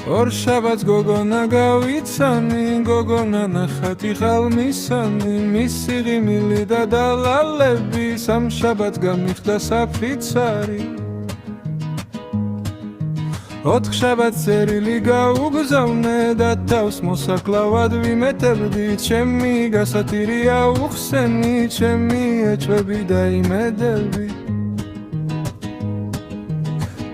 ორშაბათს გოგონა გავიცანი, გოგონა ნახატი ხალმისანი, მისი ღიმილი და დალალები, სამშაბათს გამიხდა საფიცარი. ოთხშაბათს წერილი გაუგზავნე და თავს მოსაკლავად ვიმეტებდი, ჩემი გასათირია უხსენი, ჩემი ეჭვები და იმედები.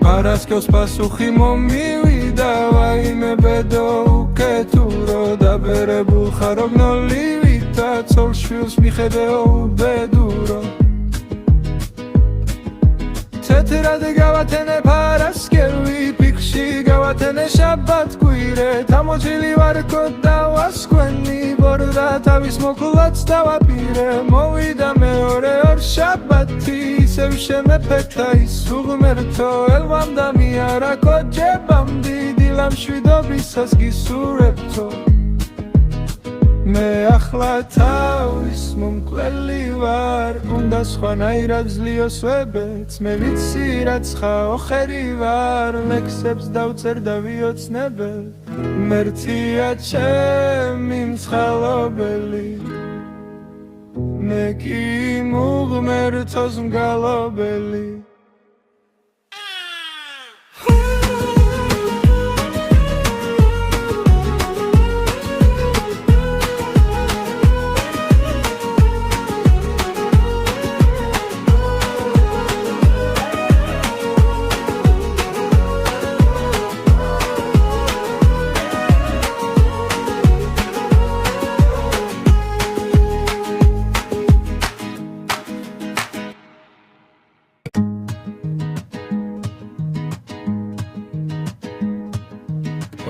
პარასკევს პასუხი მომივიდა, ვაიმე ბედო უკეთურო, დაბერებულ ხარო გნოლივითა, ცოლ-შვილს მიხედეო უბედურო. თეთრად გავათენე პარასკევი, ფიქში გავათენე შაბათ-კვირე, თამოჭილი ვარქო დავასკვენი, ბორდა თავის მოკლაც დავაპირე. მოვიდა მეორე ორშაბათი, ისევ შემეფეთა ის უღმერთო, ელვამ და მიარა კოჯებამდი, დილამ შვიდობისას გისურვებთო. მე ახლა თავის მომკლელი ვარ, უნდა სხვანაირად ძლიოს ვებეც, მე ვიცი რაც ხაოხერი ვარ, ლექსებს დავწერ და ვიოცნებელ, მერცია ჩემი მცხალობელი, მე კი მუღმერთოს მგალობელი.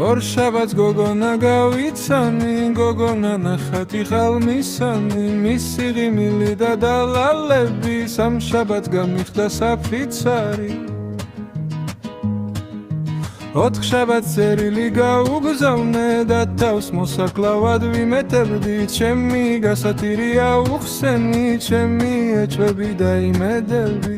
ორშაბათს გოგონა გავიცანი, გოგონა ნახატი ხალმისანი, მისი ღიმილი და დალალები, სამშაბათს გამიხდა საფიცარი. ოთხშაბათს წერილი გაუგზავნე და თავს მოსაკლავად ვიმეტებდი, ჩემი გასათირია უხსენი, ჩემი ეჭვები და იმედები.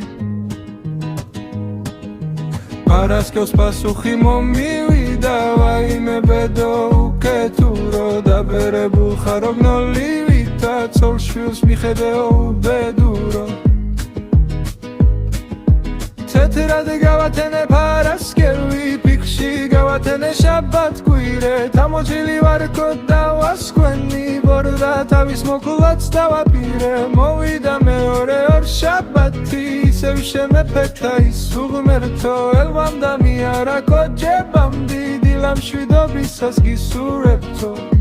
პარასკევს პასუხი მომივიდა, ვაიმე ბედო უკეთურო, დაბერებულ ხარო გნოლივითა, ცოლ-შვილს მიხედეო უბედურო. თეთრად გავათენე პარასკევი, ფიქში გავათენე შაბათ-კვირე, თამოჭილი ვარქო დავასკვენი, ბორდა თავის მოკლაც დავაპირე. მოვიდა მეორე ორშაბათი, ისევ შემეფეთა ის უღმერთო, ელვამ და მიარა კოჯებამდი, დილამ შვიდობისას გისურვებთო.